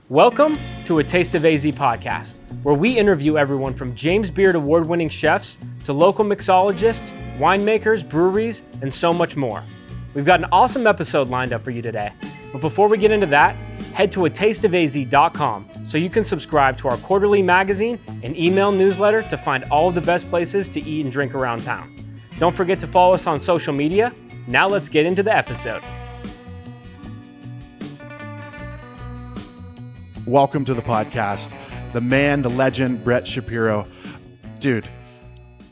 Welcome to A Taste of AZ podcast, where we interview everyone from James Beard award-winning chefs to local mixologists, winemakers, breweries, and so much more. We've got an awesome episode lined up for you today. But before we get into that, head to atasteofaz.com so you can subscribe to our quarterly magazine and email newsletter to find all of the best places to eat and drink around town. Don't forget to follow us on social media. Now let's get into the episode. Welcome to the podcast, the man, the legend, Bret Shapiro. Dude,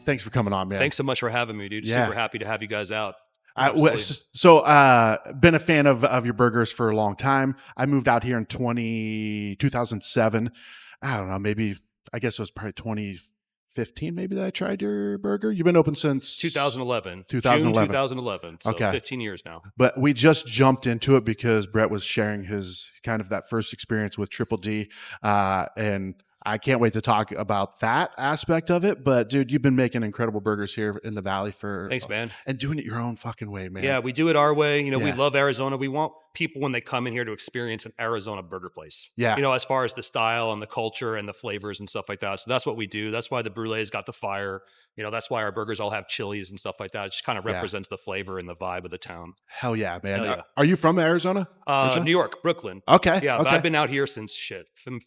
thanks for coming on, man. Thanks so much for having me, dude. Yeah. Super happy to have you guys out. Been a fan of your burgers for a long time. I moved out here in 2007. I don't know, I guess it was probably 2015 maybe that I tried your burger. You've been open since 2011. 2011. June 2011. So Okay. 15 years now. But we just jumped into it because Bret was sharing his kind of that first experience with Triple D. And I can't wait to talk about that aspect of it. But dude, you've been making incredible burgers here in the Valley Thanks, man. and doing it your own fucking way, man. Yeah, we do it our way. We Yeah. love Arizona. We want people when they come in here to experience an Arizona burger place. Yeah. As far as the style and the culture and the flavors and stuff like that. So that's what we do. That's why the brulee's got the fire. That's why our burgers all have chilies and stuff like that. It just kind of represents the flavor and the vibe of the town. Hell yeah, man. Hell yeah. Are you from Arizona? New York, Brooklyn. Okay. Yeah, but okay. I've been out here since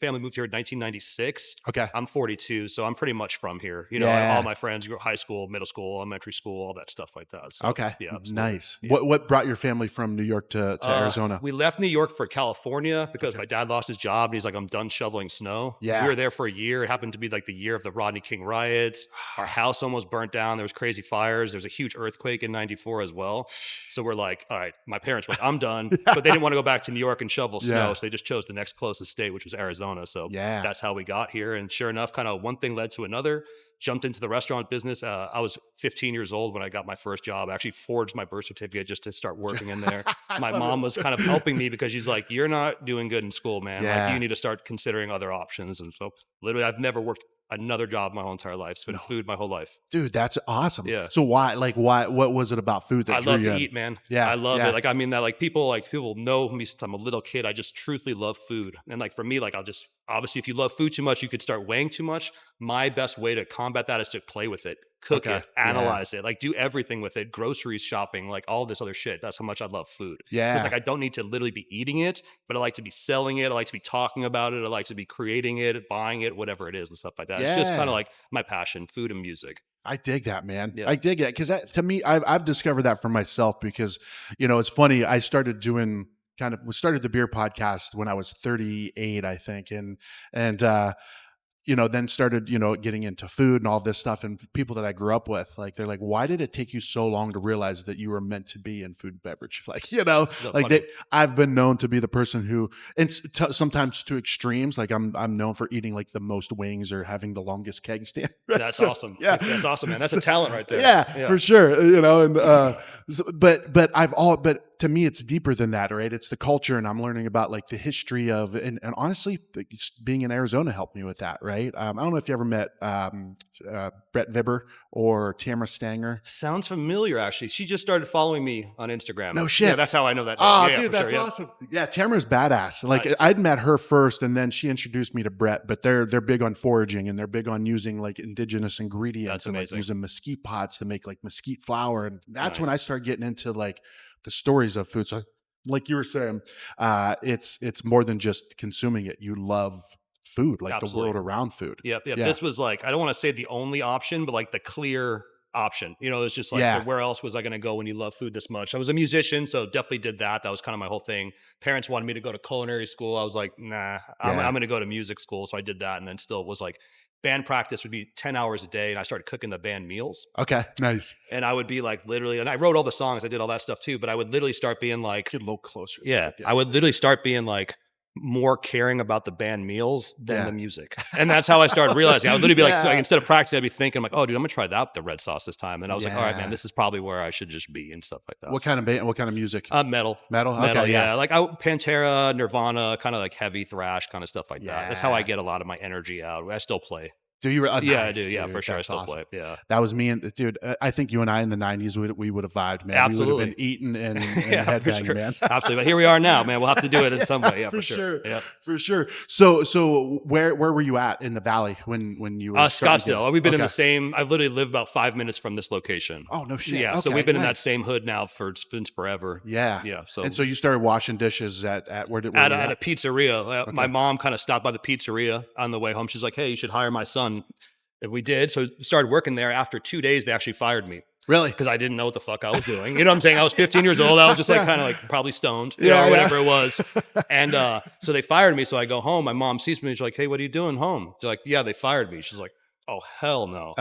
family moved here in 1996. Okay. I'm 42, so I'm pretty much from here. Yeah. All my friends, high school, middle school, elementary school, all that stuff like that. So, Okay. Yeah. Absolutely. Nice. Yeah. What brought your family from New York to Arizona? We left New York for California because my dad lost his job and he's like, I'm done shoveling snow. Yeah. We were there for a year. It happened to be like the year of the Rodney King riots. Our house almost burnt down. There was crazy fires. There was a huge earthquake in 94 as well. So we're like, all right, my parents were like, I'm done. But they didn't want to go back to New York and shovel snow. Yeah. So they just chose the next closest state, which was Arizona. So Yeah. that's how we got here. And sure enough, kind of one thing led to another. Jumped into the restaurant business. I was 15 years old when I got my first job. I actually forged my birth certificate just to start working in there. My mom was kind of helping me because she's like, you're not doing good in school, man. Yeah. Like, you need to start considering other options. And so literally I've never worked another job my whole entire life. It's been food my whole life. Dude, that's awesome. Yeah. So why, what was it about food that I drew love you to in? eat, man. Yeah, I love yeah. it. People know me since I'm a little kid. I just truthfully love food. And for me, obviously if you love food too much, you could start weighing too much. My best way to combat that is to play with it, cook Okay. it, analyze it, do everything with it, groceries, shopping, all this other shit. That's how much I love food. Yeah. So it's I don't need to literally be eating it, but I like to be selling it. I like to be talking about it. I like to be creating it, buying it, whatever it is and stuff like that. It's just Yeah. kind of my passion, food and music. I dig that, man. Yeah. I dig it because to me, I've discovered that for myself because, it's funny. I started doing we started the beer podcast when I was 38, I think. And then started, getting into food and all this stuff. And people that I grew up with, they're like, why did it take you so long to realize that you were meant to be in food and beverage? I've been known to be the person who, and sometimes to extremes, I'm known for eating the most wings or having the longest keg stand. Right? That's So, awesome. Yeah. That's awesome, man. That's a talent right there. Yeah, for sure. But to me, it's deeper than that, right? It's the culture, and I'm learning about the history of, and honestly, being in Arizona helped me with that, right? I don't know if you ever met Brett Vibber or Tamara Stanger. Sounds familiar, actually. She just started following me on Instagram. No shit. Yeah, that's how I know that. Oh, Yeah, dude, for that's sure, yeah. awesome. Yeah, Tamara's badass. Nice. I'd met her first, and then she introduced me to Brett. But they're big on foraging, and they're big on using indigenous ingredients. That's and amazing. using mesquite pots to make mesquite flour, and that's when Nice. I started getting into the stories of food. So, like you were saying, it's more than just consuming it. You love food, the Absolutely. world around food. Yep. Yeah. This was I don't want to say the only option, but the clear option. It's just Yeah. where else was I going to go when you love food this much? I was a musician, so definitely did that. That was kind of my whole thing. Parents wanted me to go to culinary school. I was like, nah, I'm going to go to music school. So I did that, and then still was band practice would be 10 hours a day, and I started cooking the band meals. Okay, nice. And I would be literally, and I wrote all the songs, I did all that stuff too, but I would literally start being Get a little closer. yeah, I would literally start being more caring about the band meals than the music. And that's how I started realizing. I would literally be instead of practicing, I'd be thinking, oh, dude, I'm going to try that with the red sauce this time. And I was like, all right, man, this is probably where I should just be and stuff like that. What kind of band? What kind of music? Metal. Metal? Okay, yeah. Pantera, Nirvana, kind of heavy thrash kind of stuff like that. That's how Yeah. I get a lot of my energy out. I still play. Do you? Yeah, I Nice, do. Yeah, dude. for sure. I That's still awesome. play. Yeah. That was me and dude. I think you and I in the '90s we would have vibed, man. We would have Absolutely. been eating and Yeah, for headbanging, sure. man. Absolutely. But here we are now, man. We'll have to do it in some way. Yeah, For for sure. sure, Yeah. for sure. So where were you at in the valley when you were starting to do Scottsdale. it? We've been in Okay. the same. I've literally lived about 5 minutes from this location. Oh no shit. Yeah. So Okay, we've been in that nice. same hood now since forever. Yeah. Yeah. So And so you started washing dishes at where at, were you at a pizzeria. My Okay. mom kind of stopped by the pizzeria on the way home. She's like, "Hey, you should hire my son." And we did. So started working there. After 2 days, they actually fired me Really? because I didn't know what the fuck I was doing. You know what I'm saying? I was 15 years old. I was just like kind of like probably stoned, or whatever it was. And so they fired me. So I go home. My mom sees me. She's like, "Hey, what are you doing home?" She's like, "Yeah, they fired me." She's like, "Oh, hell no."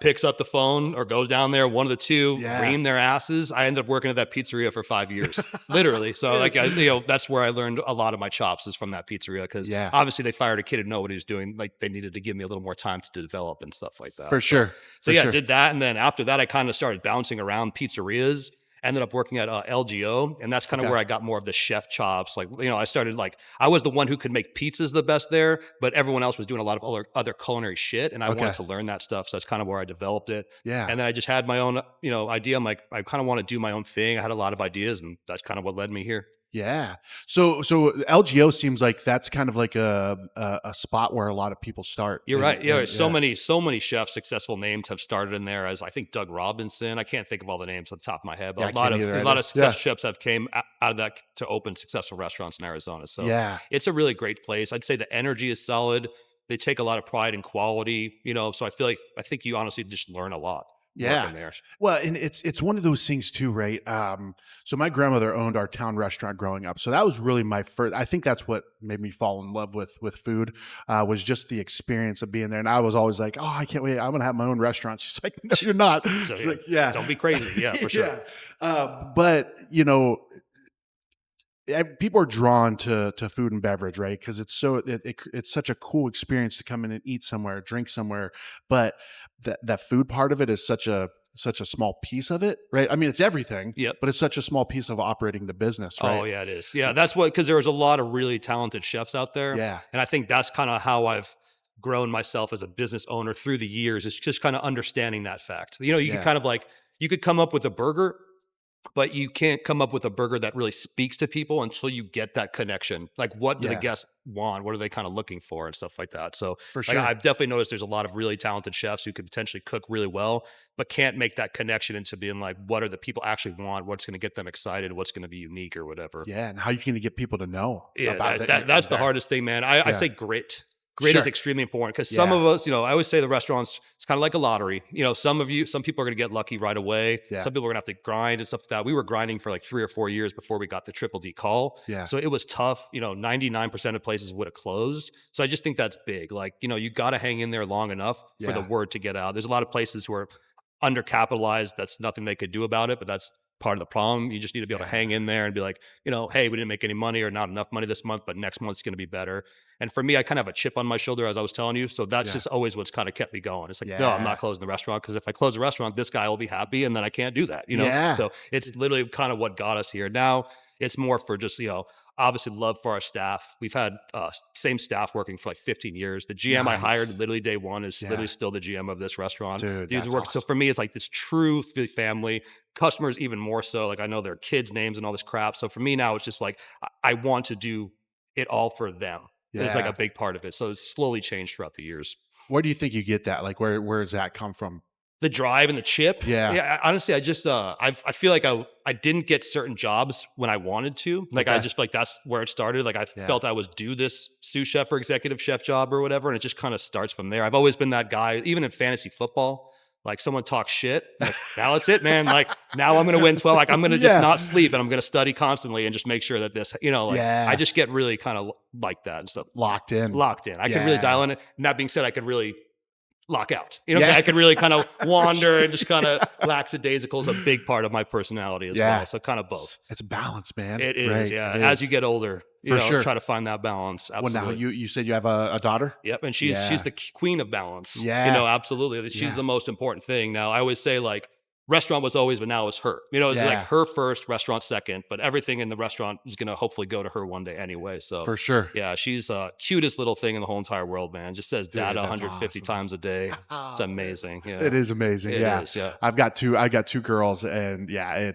Picks up the phone or goes down there, one of the two, ream their asses. I ended up working at that pizzeria for 5 years, literally. So like, that's where I learned a lot of my chops is from that pizzeria. Because obviously they fired a kid who didn't know what he was doing. Like they needed to give me a little more time to develop and stuff like that. For sure. So yeah, did that. And then after that, I kind of started bouncing around pizzerias. Ended up working at LGO, and that's kind of where I got more of the chef chops. Like, I started I was the one who could make pizzas the best there, but everyone else was doing a lot of other culinary shit, and I wanted to learn that stuff. So that's kind of where I developed it. Yeah. And then I just had my own, idea. I'm like, I kind of want to do my own thing. I had a lot of ideas, and that's kind of what led me here. Yeah. So LGO seems like that's kind of like a spot where a lot of people start. You're right. Yeah. So many. many chefs, successful names have started in there. As I think Doug Robinson. I can't think of all the names on the top of my head, but a lot of successful chefs have came out of that to open successful restaurants in Arizona. So it's a really great place. I'd say the energy is solid. They take a lot of pride in quality. So I think you honestly just learn a lot. There. Well, and it's one of those things too, right? So my grandmother owned our town restaurant growing up. So that was really my first, I think that's what made me fall in love with food, was just the experience of being there. And I was always like, oh, I can't wait. I'm going to have my own restaurant. She's like, no, you're not. So, She's like, yeah. Don't be crazy. Yeah, for sure. But, people are drawn to food and beverage, right? Because it's it's such a cool experience to come in and eat somewhere, drink somewhere. But that food part of it is such a small piece of it, right? I mean, it's everything, but it's such a small piece of operating the business, right? Oh yeah, it is. Yeah, that's because there's a lot of really talented chefs out there. Yeah, and I think that's kind of how I've grown myself as a business owner through the years. It's just kind of understanding that fact. You could kind of you could come up with a burger, but you can't come up with a burger that really speaks to people until you get that connection. Like, what do the guests want? What are they kind of looking for and stuff like that? So for sure, I've definitely noticed there's a lot of really talented chefs who could potentially cook really well, but can't make that connection into being like, what are the people actually want? What's going to get them excited? What's going to be unique or whatever? Yeah, and how you going to get people to know? Yeah, that's the hardest thing, man. I say grit. Grit is extremely important because some of us, I always say the restaurants, it's kind of like a lottery. Some people are going to get lucky right away. Yeah. Some people are going to have to grind and stuff like that. We were grinding for like 3 or 4 years before we got the Triple D call. Yeah. So it was tough. 99% of places would have closed. So I just think that's big. Like, you got to hang in there long enough for the word to get out. There's a lot of places who are undercapitalized. That's nothing they could do about it, but that's part of the problem. You just need to be able to hang in there and be like, hey, we didn't make any money or not enough money this month, but next month's going to be better. And for me, I kind of have a chip on my shoulder, as I was telling you. So that's just always what's kind of kept me going. It's like, no, I'm not closing the restaurant, because if I close the restaurant, this guy will be happy, and then I can't do that, So it's literally kind of what got us here. Now it's more for just, obviously love for our staff. We've had same staff working for like 15 years. The GM I hired literally day one is literally still the GM of this restaurant. Dude, Dudes work. Awesome. So for me, it's like this true family. Customers even more so. Like, I know their kids' names and all this crap. So for me now, it's just like I want to do it all for them. Yeah. It's like a big part of it. So it's slowly changed throughout the years. Where do you think you get that? Like, where does that come from? The drive and the chip. Yeah. Honestly, I just I feel like I didn't get certain jobs when I wanted to. Like, I just feel like that's where it started. Like, I felt I was due this sous chef or executive chef job or whatever, and it just kind of starts from there. I've always been that guy, even in fantasy football. Like, someone talks shit, like, now that's it, man. Like, now I'm going to win 12. Like, I'm going to just not sleep, and I'm going to study constantly and just make sure that this, I just get really kind of like that and stuff. Locked in. I can really dial in it. And that being said, I could really lock out. I could really kind of wander and just kind of lackadaisical is a big part of my personality as well. So kind of both. It's balance, man. It is, right. yeah. As you get older, try to find that balance. Absolutely. Well, now you said you have a daughter? Yep, and she's the queen of balance. Yeah. Absolutely. She's the most important thing. Now, I always say, like, restaurant was always, but now it's her. You know, it's Yeah. like her first, restaurant second, but everything in the restaurant is going to hopefully go to her one day anyway. So For sure. yeah, she's cutest little thing in the whole entire world, man. Just says data that's 150 awesome. times a day. It's amazing. Yeah. It is amazing. It Yeah. is, yeah. I got two girls, and yeah,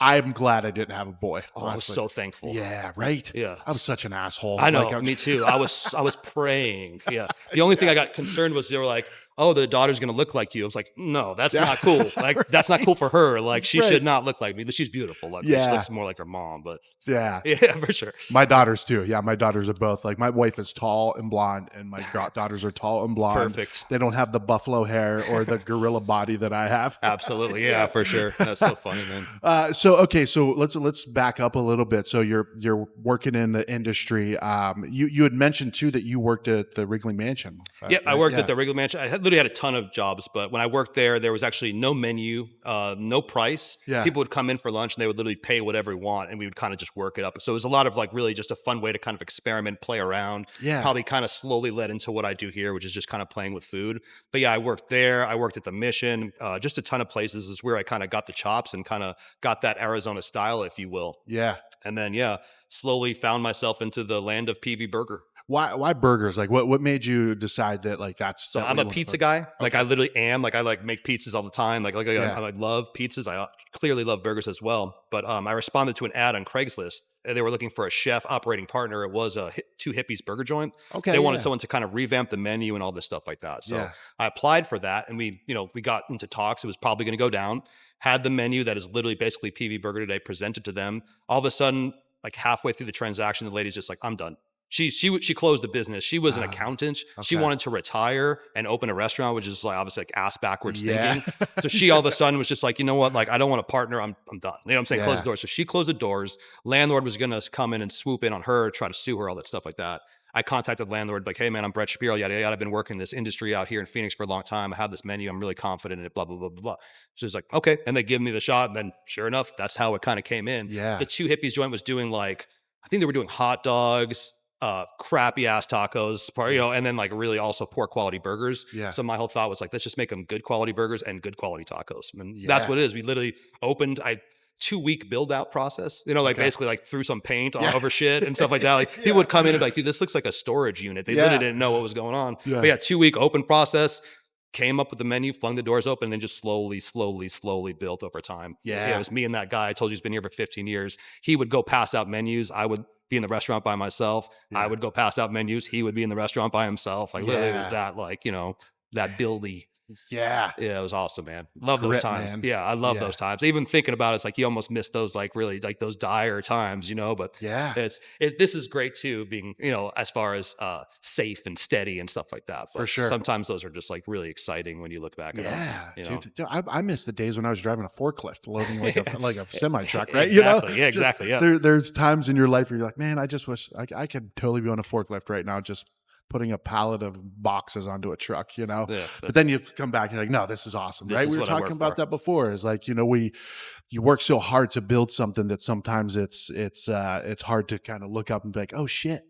I'm glad I didn't have a boy. Oh, I was honestly. so thankful. Yeah, right. Yeah. I was such an asshole. I know, Like, me too. I was praying. Yeah. The only thing I got concerned was they were like, "Oh, the daughter's gonna look like you." I was like, "No, that's not cool. Like, that's not cool for her. Like, she should not look like me. But she's beautiful. Like, she looks more like her mom." But yeah, for sure. my daughters too. Yeah, my daughters are both like, my wife is tall and blonde, and my daughters are tall and blonde. Perfect. They don't have the buffalo hair or the gorilla body that I have. Absolutely, yeah, for sure. That's so funny, man. So let's back up a little bit. So you're working in the industry. You had mentioned too that you worked at the Wrigley Mansion. Yeah, I worked at the Wrigley Mansion. I literally had a ton of jobs, but when I worked there was actually no menu, no price. Yeah. People would come in for lunch and they would literally pay whatever we want, and we would kind of just work it up. So it was a lot of like really just a fun way to kind of experiment, play around. Yeah. Probably kind of slowly led into what I do here, which is just kind of playing with food. But yeah, I worked there. I worked at the Mission. Just a ton of places is where I kind of got the chops and kind of got that Arizona style, if you will. Yeah. And then slowly found myself into the land of PV Burger. Why burgers? Like what made you decide that like that's So I'm a pizza guy. Like I literally am. Like I like make pizzas all the time. Like I love pizzas. I clearly love burgers as well. But I responded to an ad on Craigslist. They were looking for a chef operating partner. It was a Two Hippies burger joint. Okay. They wanted someone to kind of revamp the menu and all this stuff like that. So I applied for that, and we got into talks. It was probably going to go down. Had the menu that is literally basically PV Burger Today presented to them. All of a sudden, like halfway through the transaction, the lady's just like, "I'm done." She closed the business. She was an accountant. Okay. She wanted to retire and open a restaurant, which is like obviously like ass backwards thinking. So she all of a sudden was just like, you know what? Like, I don't want to partner. I'm done. You know what I'm saying? Close the doors. So she closed the doors. Landlord was going to come in and swoop in on her, try to sue her, all that stuff like that. I contacted the landlord, like, "Hey man, I'm Bret Shapiro, yada, yada. I've been working in this industry out here in Phoenix for a long time. I have this menu. I'm really confident in it, blah, blah, blah, blah, blah." She was like, "Okay." And they give me the shot. And then sure enough, that's how it kind of came in. Yeah. The Two Hippies joint was doing like, I think they were doing hot dogs, crappy ass tacos, and then like really also poor quality burgers. Yeah. So my whole thought was like, let's just make them good quality burgers and good quality tacos. And that's what it is. We literally opened, 2-week build out process, basically like threw some paint all over shit and stuff like that. Like people would come in and be like, "Dude, this looks like a storage unit." They literally didn't know what was going on. Yeah. But 2-week open process, came up with the menu, flung the doors open, and then just slowly built over time. Yeah. It was me and that guy. I told you he's been here for 15 years. He would go pass out menus. I would be in the restaurant by myself. Yeah. I would go pass out menus. He would be in the restaurant by himself. Like literally it was that that buildy. Yeah. Yeah, it was awesome, man. Love Grit, those times. man. Yeah, I love those times. Even thinking about it, it's like you almost miss those like really like those dire times, But this is great too, being as far as safe and steady and stuff like that. But For sure. sometimes those are just like really exciting when you look back at them. Dude, I miss the days when I was driving a forklift, loading like a semi truck, right? Exactly. Yeah, exactly. Yeah. There's times in your life where you're like, man, I just wish I could totally be on a forklift right now, just putting a pallet of boxes onto a truck, Yeah, but then you come back and you're like, no, this is awesome, This right? is We were what I work talking about for. that before. Is like, you work so hard to build something that sometimes it's hard to kind of look up and be like, oh shit,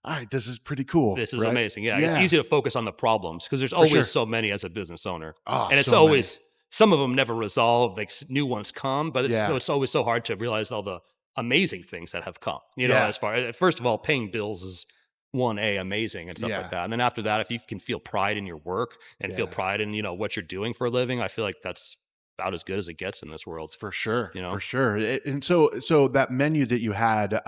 all right, this is pretty cool. This is right? amazing. Yeah, it's easy to focus on the problems because there's always so many as a business owner. Oh, and it's so always some of them never resolve. Like new ones come, but it's always so hard to realize all the amazing things that have come. As far first of all, paying bills is 1A amazing and stuff like that. And then after that, if you can feel pride in your work and feel pride in what you're doing for a living, I feel like that's about as good as it gets in this world. For sure. For sure. And so that menu that you had,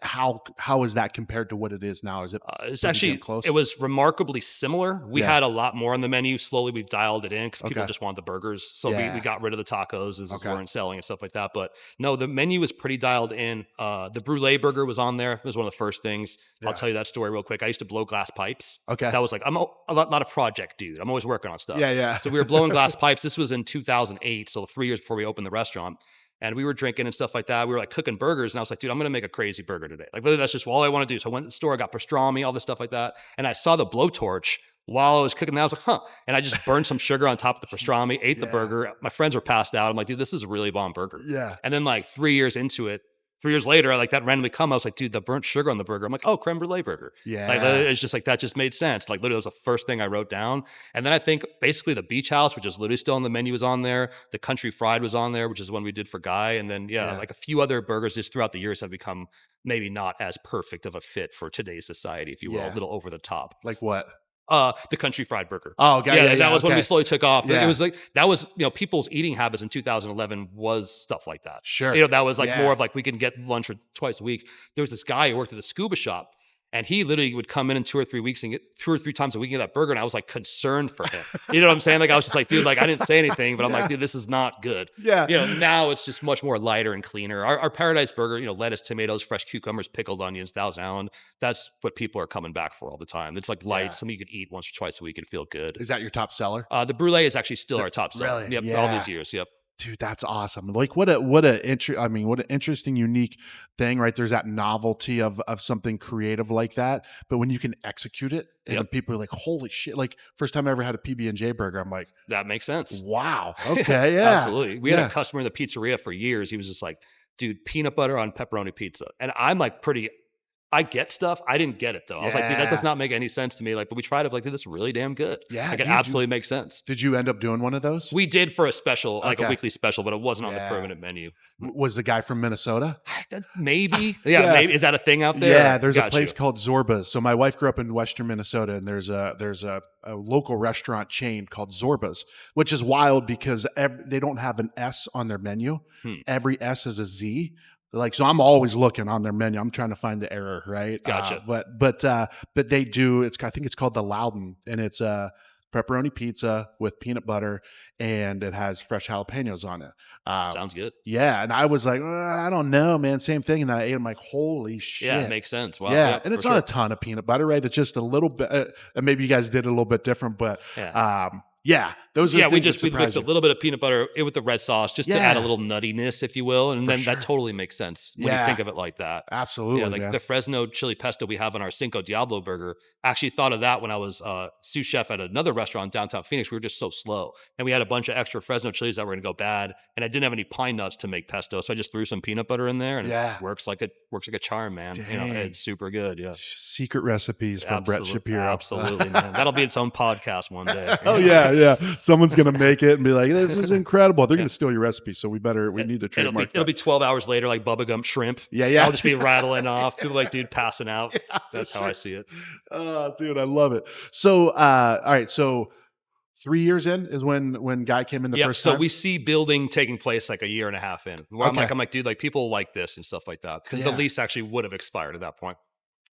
how is that compared to what it is now? Is it it's actually close? It was remarkably similar. We had a lot more on the menu. Slowly we've dialed it in because people just want the burgers. So we got rid of the tacos as we weren't selling and stuff like that. But no, the menu was pretty dialed in. The Brûlée burger was on there. It was one of the first things. I'll tell you that story real quick. I used to blow glass pipes. Okay. That was like, I'm not a project dude. I'm always working on stuff. Yeah. So we were blowing glass pipes. This was in 2008. So 3 years before we opened the restaurant. And we were drinking and stuff like that. We were like cooking burgers. And I was like, dude, I'm going to make a crazy burger today. Like, literally, that's just all I want to do. So I went to the store, I got pastrami, all this stuff like that. And I saw the blowtorch while I was cooking that. I was like, huh. And I just burned some sugar on top of the pastrami, ate the burger. My friends were passed out. I'm like, dude, this is a really bomb burger. Yeah. And then like 3 years into it, 3 years later, like that randomly come. I was like, dude, the burnt sugar on the burger. I'm like, oh, creme brulee burger. Yeah. Like it's just like that just made sense. Like literally, it was the first thing I wrote down. And then I think basically the beach house, which is literally still on the menu, was on there. The country fried was on there, which is one we did for Guy. And then like a few other burgers just throughout the years have become maybe not as perfect of a fit for today's society, if you will, a little over the top. Like what? The country fried burger. Oh, okay. Yeah, that was when we slowly took off. Yeah. It was like, that was, people's eating habits in 2011 was stuff like that. Sure. That was like more of like, we can get lunch twice a week. There was this guy who worked at the scuba shop, and he literally would come in 2 or 3 weeks and get 2 or 3 times a week and get that burger. And I was like concerned for him. You know what I'm saying? Like I was just like, dude, like I didn't say anything, but I'm like, dude, this is not good. Yeah. Now it's just much more lighter and cleaner. Our Paradise burger, lettuce, tomatoes, fresh cucumbers, pickled onions, Thousand Island. That's what people are coming back for all the time. It's like light, something you can eat once or twice a week and feel good. Is that your top seller? The brulee is actually still our top seller. Really? Yep, Yeah. for all these years. Yep. Dude, that's awesome. Like what an interesting, unique thing, right? There's that novelty of something creative like that. But when you can execute it and when people are like, holy shit, like first time I ever had a PB&J burger, I'm like, that makes sense. Wow. Okay. Yeah. Absolutely. We had a customer in the pizzeria for years. He was just like, dude, peanut butter on pepperoni pizza. And I'm like I get stuff. I didn't get it though. I was like, dude, that does not make any sense to me. Like, but we tried it. Like, dude, this is really damn good. Yeah. Like, it absolutely makes sense. Did you end up doing one of those? We did for a special, like a weekly special, but it wasn't on the permanent menu. Was the guy from Minnesota? Maybe. Maybe. Is that a thing out there? Yeah. There's a place called Zorba's. So my wife grew up in Western Minnesota, and there's a local restaurant chain called Zorba's, which is wild because they don't have an S on their menu. Every S is a Z. Like, so I'm always looking on their menu. I'm trying to find the error, right? Gotcha. But they do. I think it's called the Loudon, and it's a pepperoni pizza with peanut butter, and it has fresh jalapenos on it. Sounds good. Yeah, and I was like, I don't know, man. Same thing. And then I ate. I'm like, holy shit. Yeah, it makes sense. Wow. Yeah, and it's not a ton of peanut butter, right? It's just a little bit. And maybe you guys did it a little bit different, but those are we mixed a little bit of peanut butter with the red sauce just to add a little nuttiness, if you will, and then that totally makes sense when you think of it like that. Absolutely, the Fresno chili pesto we have on our Cinco Diablo burger. Actually thought of that when I was sous chef at another restaurant in downtown Phoenix. We were just so slow, and we had a bunch of extra Fresno chilies that were going to go bad, and I didn't have any pine nuts to make pesto, so I just threw some peanut butter in there, and it works like a charm, man. Dang. It's super good. Yeah, secret recipes from Bret Shapiro. Absolutely, man. That'll be its own podcast one day. Oh yeah. Someone's gonna make it and be like, "This is incredible." They're gonna steal your recipe, so we need to trademark. It'll be 12 hours later, like bubblegum shrimp. Yeah. I'll just be rattling off. People like, dude, passing out. That's how I see it. Oh, dude, I love it. So, all right. So 3 years in is when Guy came in the first time? So we see building taking place like a year and a half in. Where I'm like, dude, like people like this and stuff like that. Because the lease actually would have expired at that point.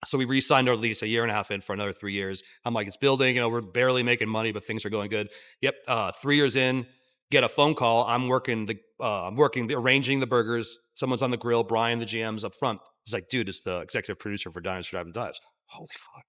So we re-signed our lease a year and a half in for another 3 years. I'm like, it's building, we're barely making money, but things are going good. Yep. 3 years in, get a phone call. I'm arranging the burgers. Someone's on the grill. Brian, the GM's up front. He's like, dude, it's the executive producer for Diners, Drive and Dives. Holy fuck.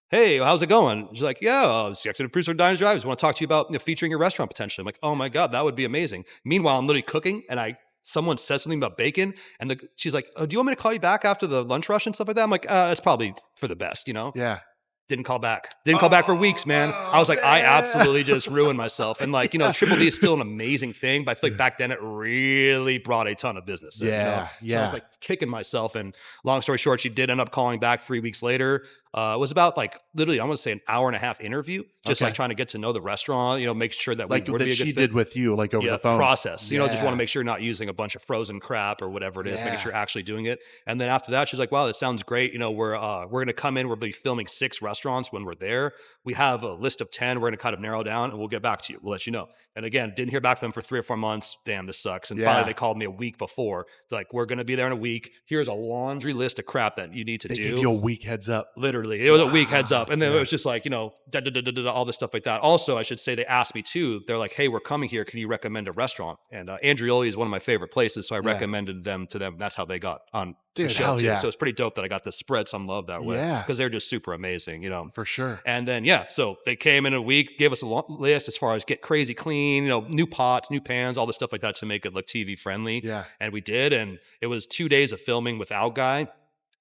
Hey, how's it going? She's like, yeah, it's the executive producer of Diners, Drives. I want to talk to you about featuring your restaurant potentially. I'm like, oh my God, that would be amazing. Meanwhile, I'm literally cooking, and someone says something about bacon, and she's like, oh, do you want me to call you back after the lunch rush and stuff like that? I'm like, it's probably for the best, Yeah. Didn't call back. Didn't call back for weeks, man. I was like, I absolutely just ruined myself. And Triple D is still an amazing thing, but I feel like back then it really brought a ton of business. So I was like kicking myself. And long story short, she did end up calling back 3 weeks later. It was about literally, I want to say an hour and a half interview, just trying to get to know the restaurant, make sure that we would be a good fit. Did with you, over the phone. Process, just want to make sure you're not using a bunch of frozen crap or whatever it is, making sure you're actually doing it. And then after that, she's like, wow, that sounds great. We're going to come in, we'll be filming 6 restaurants when we're there. We have a list of 10 we're going to kind of narrow down, and we'll get back to you. We'll let you know. And again, didn't hear back from them for 3 or 4 months. Damn, this sucks. And finally they called me a week before. They're like, we're going to be there in a week. Here's a laundry list of crap that you need to do. They give you a week heads up. Literally. It was a week heads up. And then it was just like, all this stuff like that. Also, I should say they asked me too. They're like, hey, we're coming here. Can you recommend a restaurant? And Andrioli is one of my favorite places. So I recommended them to them. That's how they got on the show too. So it's pretty dope that I got to spread some love that way. Because they're just super amazing, For sure. And then, so they came in a week, gave us a list as far as get crazy clean, new pots, new pans, all this stuff like that to make it look TV friendly. Yeah. And we did. And it was 2 days of filming without Guy,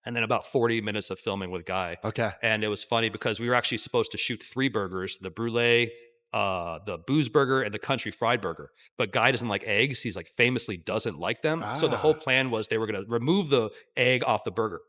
and then about 40 minutes of filming with Guy. Okay. And it was funny because we were actually supposed to shoot 3 burgers, the brulee, the booze burger and the country fried burger. But Guy doesn't like eggs. He's like famously doesn't like them. So the whole plan was they were going to remove the egg off the burger.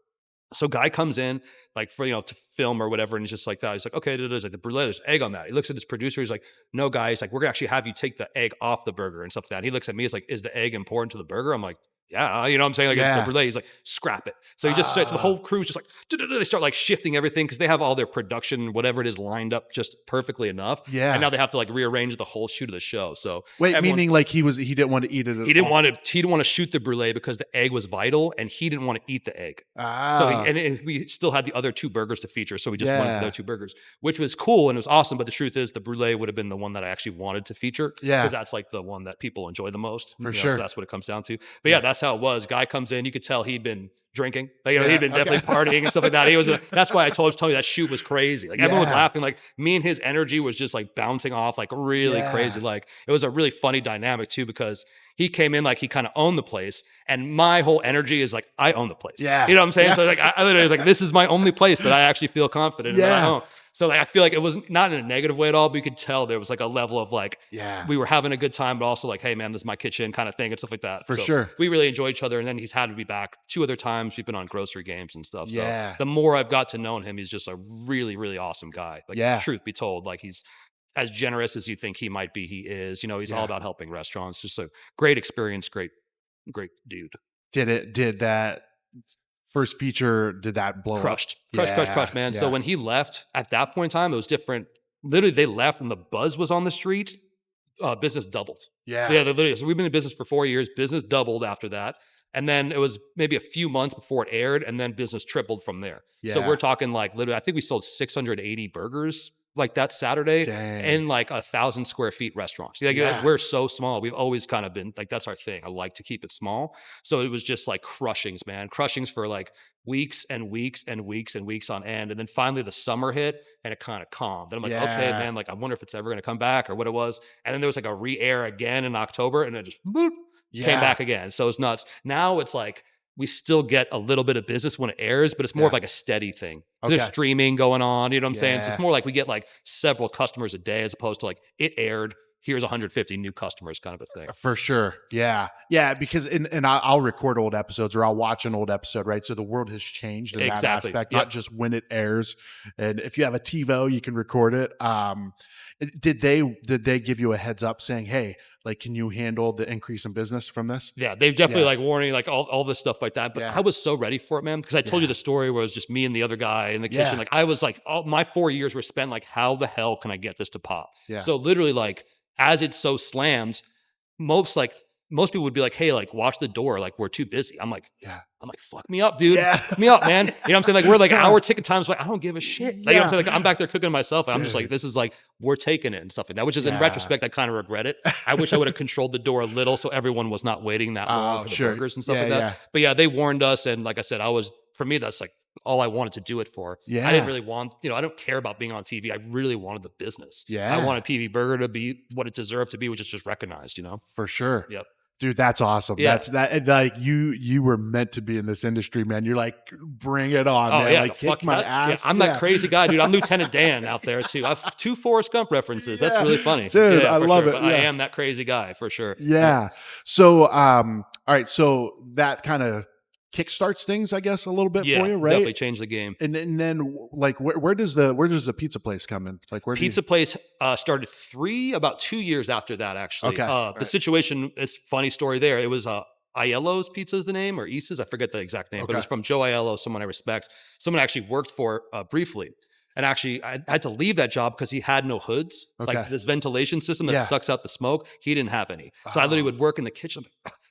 So Guy comes in like for, to film or whatever. And he's just like that. He's like, okay, there's like the brulee, there's egg on that. He looks at his producer. He's like, no, guy. He's like, we're gonna actually have you take the egg off the burger and stuff like that. And he looks at me. He's like, is the egg important to the burger? I'm like, yeah, you know what I'm saying? Like it's the brulee. He's like, scrap it. So he just so the whole crew's just like, they start like shifting everything because they have all their production, whatever it is, lined up just perfectly enough. Yeah. And now they have to like rearrange the whole shoot of the show. So wait, meaning like he didn't want to eat it. He didn't want to shoot the brulee because the egg was vital, and he didn't want to eat the egg. So and we still had the other two burgers to feature, so we just went for the other two burgers, which was cool and it was awesome. But the truth is, the brulee would have been the one that I actually wanted to feature, because that's like the one that people enjoy the most. For sure, so that's what it comes down to. But yeah, that's how it was. Guy comes in, you could tell he'd been drinking, like, he'd been definitely partying and stuff like that. He was that's why I told you that shoot was crazy. Like everyone was laughing, like me and his energy was just like bouncing off like really crazy. Like it was a really funny dynamic too, because he came in like he kind of owned the place, and my whole energy is like I own the place. Yeah, you know what I'm saying? Yeah. So like I literally was like, this is my only place that I actually feel confident in. That I own. So like I feel like it was not in a negative way at all, but you could tell there was like a level of like, we were having a good time, but also like, hey man, this is my kitchen kind of thing and stuff like that. For sure. We really enjoyed each other. And then he's had to be back 2 other times. We've been on grocery games and stuff. So the more I've got to know him, he's just a really, really awesome guy. Like truth be told, like he's as generous as you think he might be. He is, he's all about helping restaurants. Just a great experience. Great dude. Did that first feature, did that blow crushed, man. So when he left at that point in time, it was different. Literally, they left and the buzz was on the street. Business doubled. Yeah, literally. So we've been in business for 4 years. Business doubled after that. And then it was maybe a few months before it aired, and then business tripled from there. Yeah. So we're talking like literally, I think we sold 680 burgers like that Saturday in like 1,000 square feet restaurants. Like, we're so small. We've always kind of been like, that's our thing. I like to keep it small. So it was just like crushings, man. Crushings for like weeks and weeks and weeks and weeks on end. And then finally the summer hit and it kind of calmed. And I'm like, okay, man, like I wonder if it's ever going to come back or what it was. And then there was like a re-air again in October, and it just came back again. So it's nuts. Now it's like, we still get a little bit of business when it airs, but it's more of like a steady thing. There's streaming going on, you know what I'm saying? So it's more like we get like several customers a day as opposed to like it aired, here's 150 new customers kind of a thing. For sure. Yeah. Yeah. Because I'll record old episodes or I'll watch an old episode, right? So the world has changed in that aspect, not just when it airs. And if you have a TiVo, you can record it. Did they give you a heads up saying, hey, like, can you handle the increase in business from this? Yeah, they've definitely like warning, like all this stuff like that. But I was so ready for it, man, because I told you the story where it was just me and the other guy in the kitchen. Like I was like, all my 4 years were spent like, how the hell can I get this to pop? Yeah. So literally, like as it's so slammed, most people would be like, hey, like watch the door, like we're too busy. I'm like, fuck me up, dude. Fuck me up, man. You know what I'm saying? Like we're like hour ticket times, like I don't give a shit. Like, you know what I'm saying? Like I'm back there cooking myself, and I'm just like, this is like, we're taking it and stuff like that, which is in retrospect, I kind of regret it. I wish I would have controlled the door a little so everyone was not waiting that long for the burgers and stuff like that. But yeah, they warned us, and like I said, for me, that's like all I wanted to do it for. Yeah. I didn't really want, I don't care about being on TV. I really wanted the business. Yeah. I wanted PB Burger to be what it deserved to be, which is just recognized, For sure. Yep. Dude, that's awesome. Yeah. That's like you were meant to be in this industry, man. You're like, bring it on, man. Yeah, like kick my ass. Yeah, I'm that crazy guy, dude. I'm Lieutenant Dan out there too. I have 2 Forrest Gump references. That's really funny. Dude, I love it. But I am that crazy guy for sure. Yeah. So all right. So that kind of kickstarts things, I guess, a little bit for you, right? Definitely changed the game. And then like where does the pizza place come in? Like pizza place started about 2 years after that, actually. Okay. The situation is funny story there. It was Aiello's Pizza is the name, or Isa's, I forget the exact name, but it was from Joe Aiello, someone I respect. Someone I actually worked for briefly. And actually, I had to leave that job because he had no hoods. Like this ventilation system that sucks out the smoke, he didn't have any. So I literally would work in the kitchen.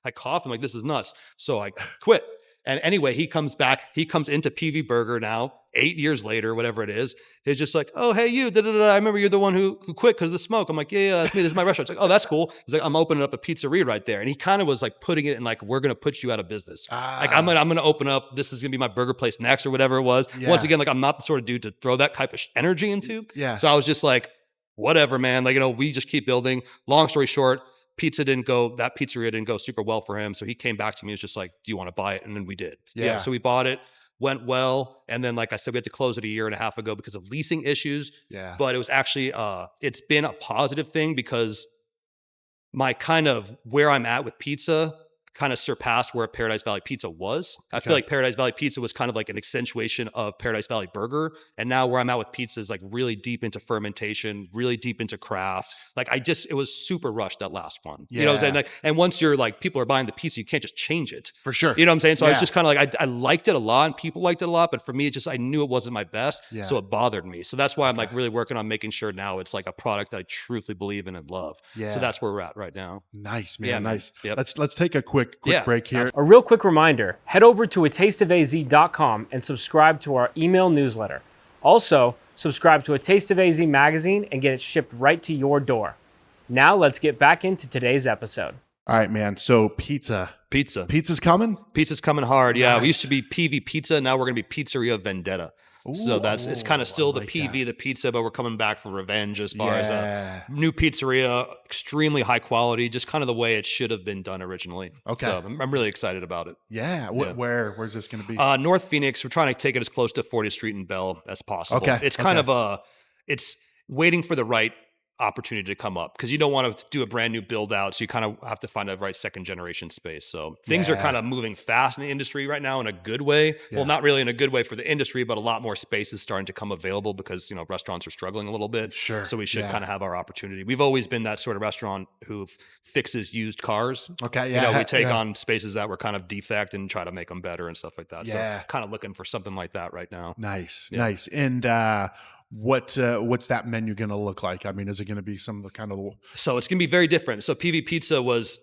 I cough. I'm like, this is nuts. So I quit. And anyway, he comes back. He comes into PV Burger now, 8 years later, whatever it is. He's just like, oh, hey, you. I remember you're the one who quit because of the smoke. I'm like, yeah, that's me. This is my restaurant. It's like, oh, that's cool. He's like, I'm opening up a pizzeria right there. And he kind of was like putting it in like, we're going to put you out of business. Like, I'm going to open up. This is going to be my burger place next or whatever it was. Yeah. Once again, like, I'm not the sort of dude to throw that type of energy into. Yeah. So I was just like, whatever, man. Like, we just keep building. Long story short, that pizzeria didn't go super well for him. So he came back to me. It was just like, do you want to buy it? And then we did. Yeah. So we bought it. went well. And then, like I said, we had to close it a year and a half ago because of leasing issues. Yeah. But it was actually, it's been a positive thing because my kind of where I'm at with pizza kind of surpassed where Paradise Valley Pizza was. I feel like Paradise Valley Pizza was kind of like an accentuation of Paradise Valley Burger. And now where I'm at with pizza is like really deep into fermentation, really deep into craft. Like it was super rushed, that last one. Yeah. You know what I'm saying? Like, and once you're like, people are buying the pizza, you can't just change it. For sure. You know what I'm saying? So I was just kind of like, I liked it a lot and people liked it a lot, but for me, I knew it wasn't my best. Yeah. So it bothered me. So that's why I'm like really working on making sure now it's like a product that I truthfully believe in and love. Yeah. So that's where we're at right now. Nice, man. Yeah, nice. Yep. Let's take a quick break here. A real quick reminder, head over to atasteofaz.com and subscribe to our email newsletter. Also, subscribe to A Taste of AZ magazine and get it shipped right to your door. Now let's get back into today's episode. All right, man. So pizza's coming? Pizza's coming hard. Yeah. Nice. We used to be PV Pizza. Now we're going to be Pizzeria Vendetta. Ooh, so it's kind of still the PV, the pizza, but we're coming back for revenge as far as a new pizzeria, extremely high quality, just kind of the way it should have been done originally. Okay. So I'm really excited about it. Yeah. Where's this going to be? North Phoenix. We're trying to take it as close to 40th Street and Bell as possible. Okay. It's kind of it's waiting for the right opportunity to come up because you don't want to do a brand new build out. So you kind of have to find a right second generation space. So things are kind of moving fast in the industry right now in a good way. Yeah. Well, not really in a good way for the industry, but a lot more space is starting to come available because, restaurants are struggling a little bit. Sure. So we should kind of have our opportunity. We've always been that sort of restaurant who fixes used cars. Okay. Yeah. We take on spaces that were kind of defect and try to make them better and stuff like that. Yeah. So kind of looking for something like that right now. Nice. Yeah. Nice. And, what's that menu going to look like? I mean, is it going to be some of the kind of... So it's going to be very different. So PV Pizza was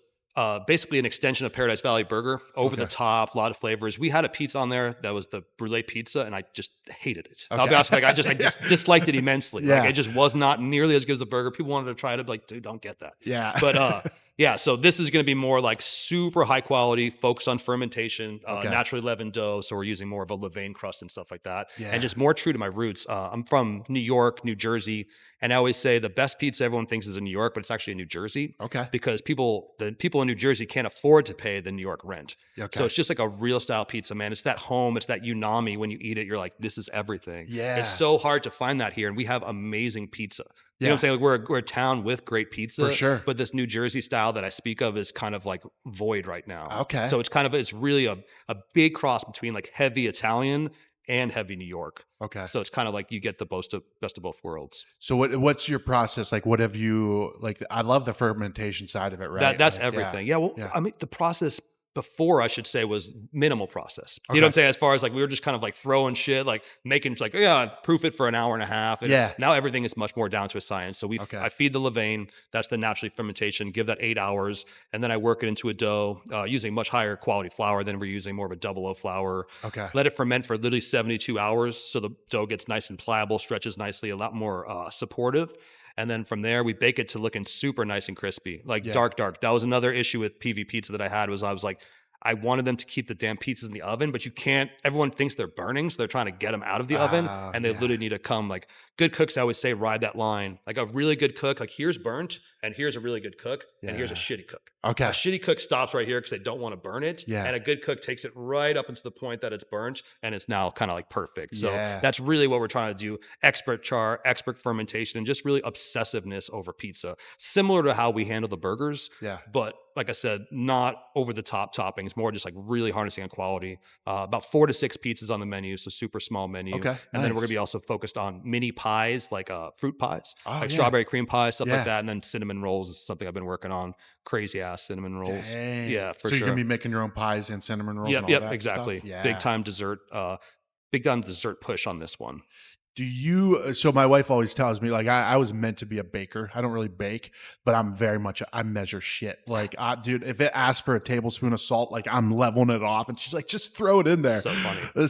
basically an extension of Paradise Valley Burger, over the top, a lot of flavors. We had a pizza on there that was the Brûlée pizza, and I just hated it. I'll be honest, I just disliked it immensely. Yeah. Like, it just was not nearly as good as the burger. People wanted to try it. I'd be like, dude, don't get that. Yeah. But yeah, so this is going to be more like super high quality, focused on fermentation, naturally leavened dough. So we're using more of a levain crust and stuff like that. Yeah. And just more true to my roots. I'm from New York, New Jersey. And I always say the best pizza everyone thinks is in New York, but it's actually in New Jersey. Okay. Because the people in New Jersey can't afford to pay the New York rent. Okay. So it's just like a real style pizza, man. It's that home. It's that unami. When you eat it, you're like, this is everything. Yeah. It's so hard to find that here. And we have amazing pizza. You know what I'm saying? Like we're a town with great pizza. For sure. But this New Jersey style that I speak of is kind of like void right now. Okay. So it's really a big cross between like heavy Italian and heavy New York. Okay. So it's kind of like you get the best of both worlds. So what's your process? Like, what have you, like, I love the fermentation side of it, right? That's everything. Yeah. Well, I mean, the process before, I should say, was minimal process. You know what I'm saying? As far as like, we were just kind of like throwing shit, like making like, proof it for an hour and a half. And now everything is much more down to a science. So I feed the levain, that's the naturally fermentation, give that 8 hours. And then I work it into a dough using much higher quality flour than we're using more of a double O flour. Okay. Let it ferment for literally 72 hours. So the dough gets nice and pliable, stretches nicely, a lot more supportive. And then from there, we bake it to looking super nice and crispy, like dark. That was another issue with PV Pizza that I had was I was like, I wanted them to keep the damn pizzas in the oven, but you can't, everyone thinks they're burning. So they're trying to get them out of the oven and they literally need to come like good cooks. I always say, ride that line. Like a really good cook, like here's burnt and here's a really good cook and here's a shitty cook. Okay. A shitty cook stops right here because they don't want to burn it. Yeah. And a good cook takes it right up into the point that it's burnt and it's now kind of like perfect. So that's really what we're trying to do. Expert char, expert fermentation, and just really obsessiveness over pizza. Similar to how we handle the burgers. Yeah. But like I said, not over the top toppings, more just like really harnessing on quality. About 4 to 6 pizzas on the menu, so super small menu. Okay. And then we're gonna be also focused on mini pies, like fruit pies, like strawberry cream pie, stuff like that. And then cinnamon rolls is something I've been working on. Crazy ass cinnamon rolls. Dang. Yeah, for sure. So you're gonna be making your own pies and cinnamon rolls. Yep, exactly. Yeah. Big time dessert push on this one. So my wife always tells me, like, I was meant to be a baker. I don't really bake, but I measure shit. Like, dude, if it asks for a tablespoon of salt, like I'm leveling it off. And she's like, just throw it in there. So funny.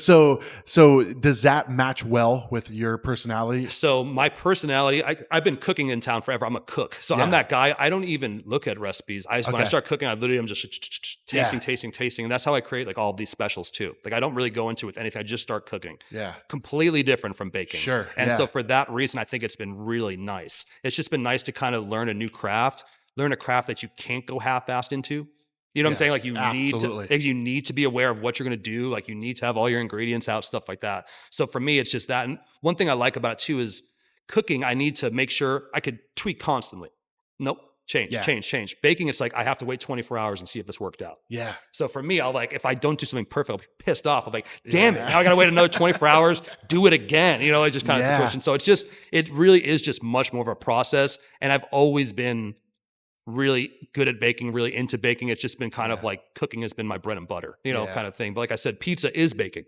So does that match well with your personality? So my personality, I've been cooking in town forever. I'm a cook. So I'm that guy. I don't even look at recipes. When I start cooking, I literally am just tasting. And that's how I create like all of these specials too. Like I don't really go into it with anything. I just start cooking. Yeah. Completely different from baking. Sure. And so for that reason, I think it's been really nice. It's just been nice to kind of learn a new craft, learn a craft that you can't go half-assed into. You know what I'm saying? Like you need to be aware of what you're going to do. Like you need to have all your ingredients out, stuff like that. So for me, it's just that. And one thing I like about it too is cooking. I need to make sure I could tweak constantly. Nope. Change. Baking, it's like I have to wait 24 hours and see if this worked out. Yeah. So for me, if I don't do something perfect, I'll be pissed off. I'm like, damn it, now I got to wait another 24 hours, do it again. You know, like just kind of situation. So it really is just much more of a process. And I've always been really good at baking, really into baking. It's just been kind of like cooking has been my bread and butter, kind of thing. But like I said, pizza is baking.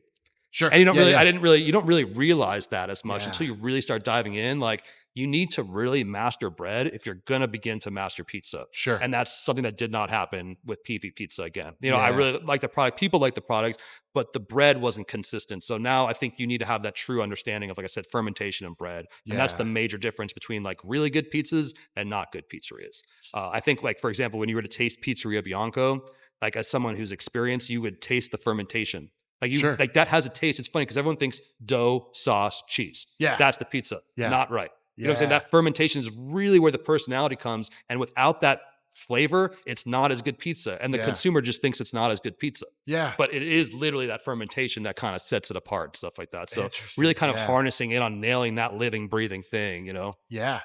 Sure. And you don't really realize that as much until you really start diving in. Like you need to really master bread if you're going to begin to master pizza. Sure. And that's something that did not happen with PV Pizza again. I really like the product. People like the product, but the bread wasn't consistent. So now I think you need to have that true understanding of, like I said, fermentation and bread. And that's the major difference between like really good pizzas and not good pizzerias. I think like, for example, when you were to taste Pizzeria Bianco, like as someone who's experienced, you would taste the fermentation. Like that has a taste. It's funny because everyone thinks dough, sauce, cheese. Yeah. That's the pizza. Yeah. Not right. You know what I'm saying? That fermentation is really where the personality comes. And without that flavor, it's not as good pizza. And the consumer just thinks it's not as good pizza. Yeah. But it is literally that fermentation that kind of sets it apart, stuff like that. So really kind of harnessing in on nailing that living, breathing thing, Yeah.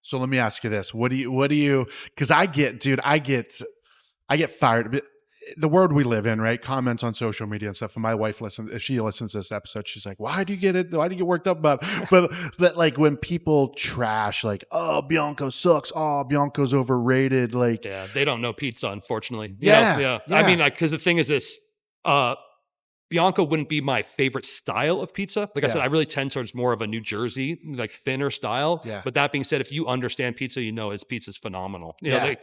So let me ask you this. What do you, because I get fired. The world we live in, right? Comments on social media and stuff. And my wife if she listens to this episode, she's like, why do you get worked up about it? But like when people trash, like, oh, Bianco sucks. Oh, Bianco's overrated. Like, yeah, they don't know pizza, unfortunately. Yeah. I mean, like, because the thing is this, Bianco wouldn't be my favorite style of pizza. Like I said, I really tend towards more of a New Jersey, like thinner style. Yeah. But that being said, if you understand pizza, his pizza's phenomenal. You know,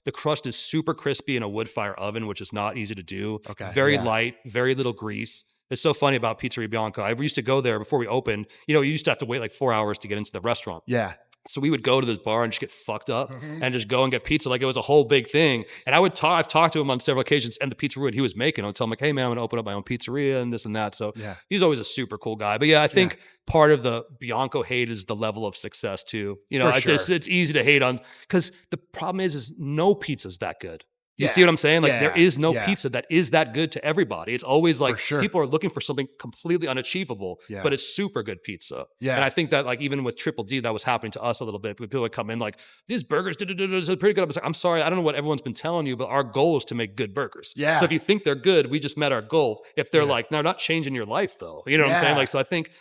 the crust is super crispy in a wood fire oven, which is not easy to do. Okay. Very light, very little grease. It's so funny about Pizzeria Bianco. I used to go there before we opened. You used to have to wait like 4 hours to get into the restaurant. Yeah. So we would go to this bar and just get fucked up and just go and get pizza like it was a whole big thing. And I've talked to him on several occasions, and the pizzeria he was making, I'll tell him like, hey man, I'm going to open up my own pizzeria and this and that. So he's always a super cool guy. But I think part of the Bianco hate is the level of success too. It's easy to hate on because the problem is no pizza's that good. You see what I'm saying? Like there is no pizza that is that good to everybody. It's always like people are looking for something completely unachievable, but it's super good pizza. Yeah. And I think that like even with Triple D, that was happening to us a little bit. People would come in like, these burgers are pretty good. I'm sorry, I don't know what everyone's been telling you, but our goal is to make good burgers. Yeah. So if you think they're good, we just met our goal. If they're like, no, they're not changing your life though. You know what I'm saying? Like, so I think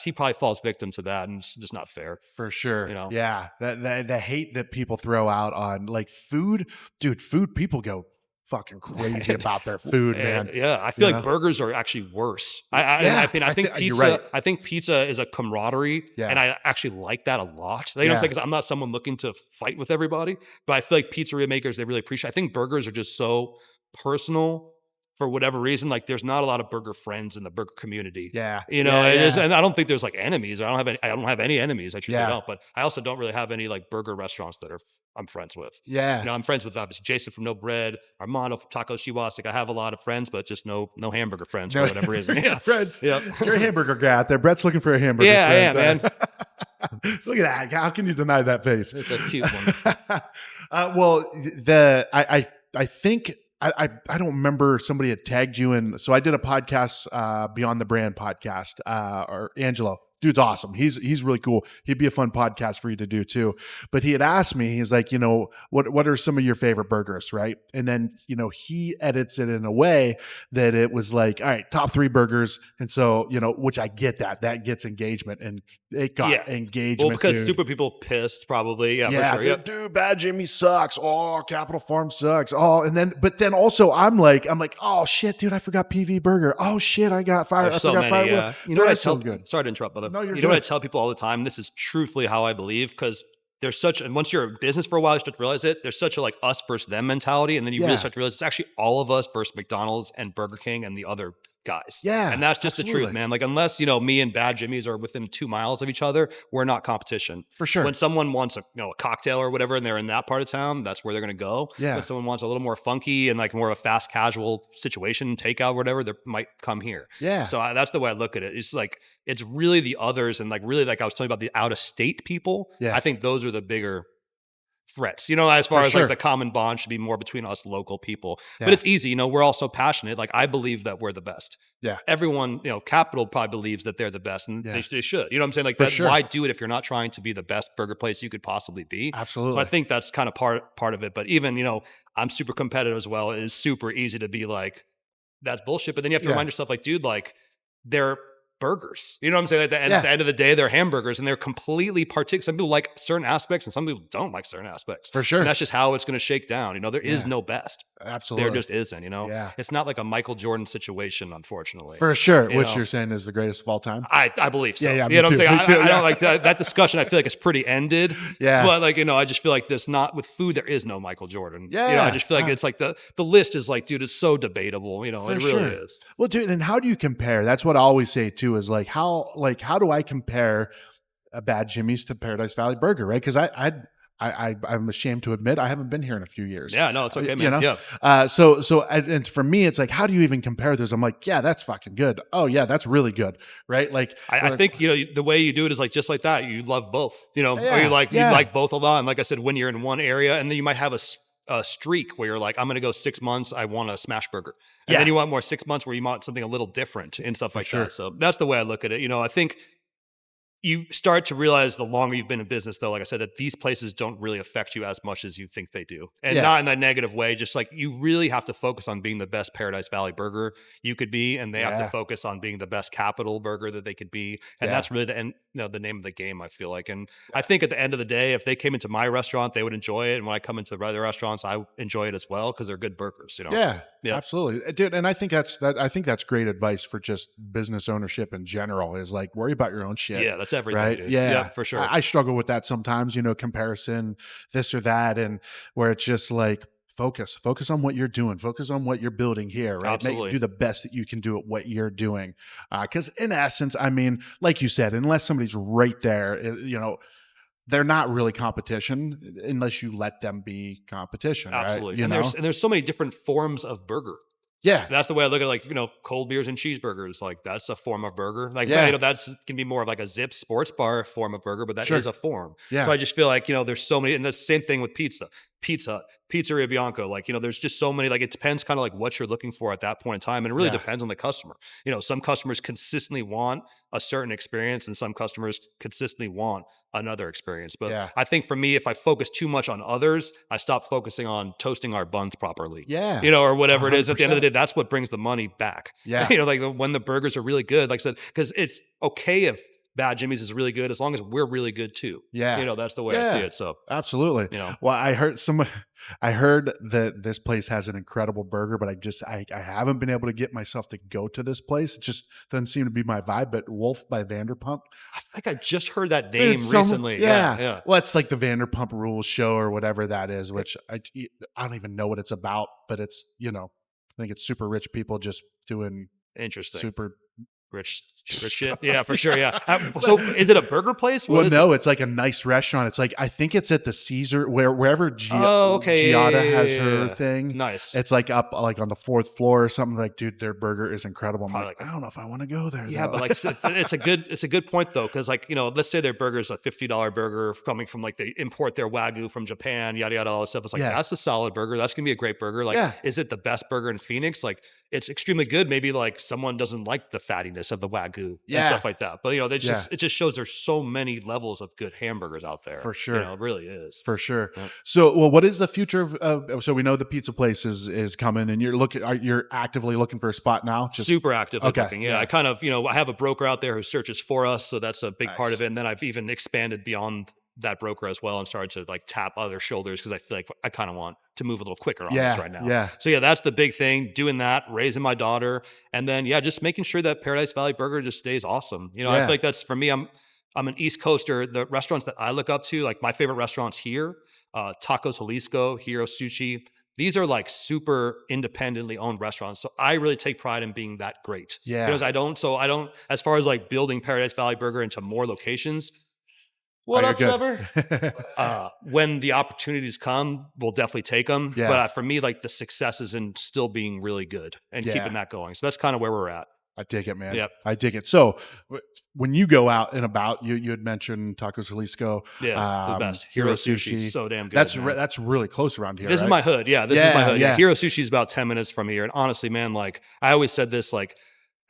he probably falls victim to that, and it's just not fair. For sure. Yeah. The hate that people throw out on like food, dude, people go fucking crazy about their food, man. Yeah, I feel like burgers are actually worse. I think pizza. Right. I think pizza is a camaraderie, and I actually like that a lot. You know what I'm saying? Because I'm not someone looking to fight with everybody, but I feel like pizzeria makers, they really appreciate. I think burgers are just so personal. For whatever reason, like there's not a lot of burger friends in the burger community. Yeah, and I don't think there's like enemies. I don't have any enemies. I truly don't. But I also don't really have any like burger restaurants that I'm friends with. Yeah, I'm friends with obviously Jason from No Bread, Armando from Taco Chihuahua. Like I have a lot of friends, but just no hamburger friends for whatever reason. Yeah, friends. Yeah, you're a hamburger guy out there. Brett's looking for a hamburger. Yeah, friend. I am, man. Look at that. How can you deny that face? It's a cute one. I think. I don't remember, somebody had tagged you in. So I did a podcast, Beyond the Brand podcast, or Angelo. Dude's awesome. He's really cool. He'd be a fun podcast for you to do too. But he had asked me, he's like, what are some of your favorite burgers, right? And then, he edits it in a way that it was like, all right, top 3 burgers. And so, which I get that gets engagement, and it got engagement. Well, because super people pissed probably. Yeah, for sure. Dude, Bad Jimmy sucks. Oh, Capital Farm sucks. Oh, but then also I'm like, oh shit, dude, I forgot PV Burger. Oh shit, I got fire. There's I forgot fire. Yeah. You know what I tell? Good. Sorry to interrupt, brother. No, what I tell people all the time? This is truthfully how I believe, because there's and once you're in business for a while, you start to realize it. There's such a like us versus them mentality. And then you really start to realize it's actually all of us versus McDonald's and Burger King and the other guys. Yeah. And that's just the truth, man. Like unless, me and Bad Jimmy's are within 2 miles of each other, we're not competition. For sure. When someone wants a cocktail or whatever, and they're in that part of town, that's where they're going to go. Yeah. When someone wants a little more funky and like more of a fast casual situation, takeout, whatever, they might come here. Yeah. So that's the way I look at it. It's like, it's really the others. And like, really, like I was telling you about the out of state people. Yeah. I think those are the bigger threats, as far For as sure. like the common bond should be more between us local people. Yeah. But it's easy, we're all so passionate. Like I believe that we're the best. Yeah. Everyone, Capital probably believes that they're the best, and Yeah. they should. You know what I'm saying? Like For that. sure. Why do it if you're not trying to be the best burger place you could possibly be? Absolutely. So I think that's kind of part of it. But even I'm super competitive as well. It is super easy to be like, that's bullshit. But then you have to remind yourself, like, dude, like they're burgers. You know what I'm saying? Like at the end of the day, they're hamburgers, and they're completely particular. Some people like certain aspects, and some people don't like certain aspects. For sure. And that's just how it's going to shake down. There is no best. Absolutely. There just isn't. Yeah. It's not like a Michael Jordan situation, unfortunately. For sure. Which you're saying is the greatest of all time. I believe so. Yeah. You know what I'm saying? Me too. I don't like that discussion. I feel like it's pretty ended. Yeah. But like, I just feel like there's not with food, there is no Michael Jordan. Yeah. I just feel like it's like the list is like, dude, it's so debatable. It really is. Well, dude, and how do you compare? That's what I always say too, is like, how do I compare a Bad Jimmy's to Paradise Valley Burger, right? Because I'm ashamed to admit I haven't been here in a few years. Yeah, no, it's okay, man. Yeah. So and for me, it's like, how do you even compare this? I'm like, yeah, that's fucking good. Oh yeah, that's really good, right? Like, I think the way you do it is like just like that. You love both, or Yeah, you like both a lot. And like I said, when you're in one area, and then you might have a streak where you're like, I'm going to go 6 months. I want a smash burger, and then you want more 6 months where you want something a little different and stuff like that. So that's the way I look at it. I think you start to realize the longer you've been in business, though, like I said, that these places don't really affect you as much as you think they do. And not in that negative way. Just like you really have to focus on being the best Paradise Valley burger you could be. And they have to focus on being the best Capital burger that they could be. And that's really the name of the game, I feel like. And I think at the end of the day, if they came into my restaurant, they would enjoy it. And when I come into the other restaurants, I enjoy it as well because they're good burgers. Yeah, absolutely, dude. And I think that's great advice for just business ownership in general. Is like, worry about your own shit. Yeah, that's everything. Right? Dude. Yeah, for sure. I struggle with that sometimes. Comparison, this or that, and where it's just like, focus on what you're doing, focus on what you're building here, right? Absolutely. Do the best that you can do at what you're doing, because in essence, I mean, like you said, unless somebody's right there, they're not really competition unless you let them be competition. Absolutely. Right? And there's so many different forms of burger. Yeah. That's the way I look at it. Like, cold beers and cheeseburgers. Like that's a form of burger. Like, that's can be more of like a Zip sports bar form of burger, but that is a form. Yeah. So I just feel like, there's so many, and the same thing with pizza, Pizzeria Bianco. Like, there's just so many, like, it depends kind of like what you're looking for at that point in time. And it really depends on the customer. Some customers consistently want a certain experience and some customers consistently want another experience. But I think for me, if I focus too much on others, I stop focusing on toasting our buns properly. Yeah. Or whatever 100%. It is. At the end of the day, that's what brings the money back. Yeah. Like when the burgers are really good, like I said, because it's okay if Bad Jimmy's is really good as long as we're really good too. Yeah. That's the way I see it. So absolutely. Well, I heard that this place has an incredible burger, but I haven't been able to get myself to go to this place. It just doesn't seem to be my vibe. But Wolf by Vanderpump, I think I just heard that name recently. Yeah. Well, it's like the Vanderpump Rules show or whatever that is, which I don't even know what it's about, but it's, I think it's super rich people just doing interesting, super rich shit. Yeah, for sure. Yeah. So is it a burger place? No, it's like a nice restaurant. It's like, I think it's at the Caesar, wherever Giada has her thing. Nice. It's like up like on the 4th floor or something. Like, dude, their burger is incredible. I'm like, I don't know if I want to go there. Yeah, though. but like it's a good point though, because like, let's say their burger is a $50 burger coming from like they import their Wagyu from Japan, yada yada, all that stuff. It's like that's a solid burger. That's gonna be a great burger. Like, is it the best burger in Phoenix? Like, it's extremely good. Maybe like someone doesn't like the fattiness of the Wagyu and stuff like that. But it just shows there's so many levels of good hamburgers out there. For sure. It really is. For sure. Yeah. So, well, what is the future of so we know the pizza place is coming, and you're actively looking for a spot now? Super actively looking. Yeah. I kind of, I have a broker out there who searches for us. So that's a big part of it. And then I've even expanded beyond that broker as well and started to like tap other shoulders because I feel like I kind of want to move a little quicker on this right now. Yeah. So that's the big thing, doing that, raising my daughter, and then just making sure that Paradise Valley Burger just stays awesome. I feel like that's for me. I'm an East Coaster. The restaurants that I look up to, like my favorite restaurants here, Tacos Jalisco, Hero Sushi. These are like super independently owned restaurants. So I really take pride in being that great. Yeah. Because I don't, as far as like building Paradise Valley Burger into more locations, what up, Trevor? When the opportunities come, we'll definitely take them. Yeah. But for me, like the success is in still being really good and keeping that going. So that's kind of where we're at. I dig it, man. Yep. I dig it. So when you go out and about, you had mentioned Tacos Jalisco. Yeah, the best. Hero Sushi. So damn good. That's really close around here. This right? is my hood. Yeah, this is my hood. Yeah. Hero Sushi is about 10 minutes from here. And honestly, man, like I always said this, like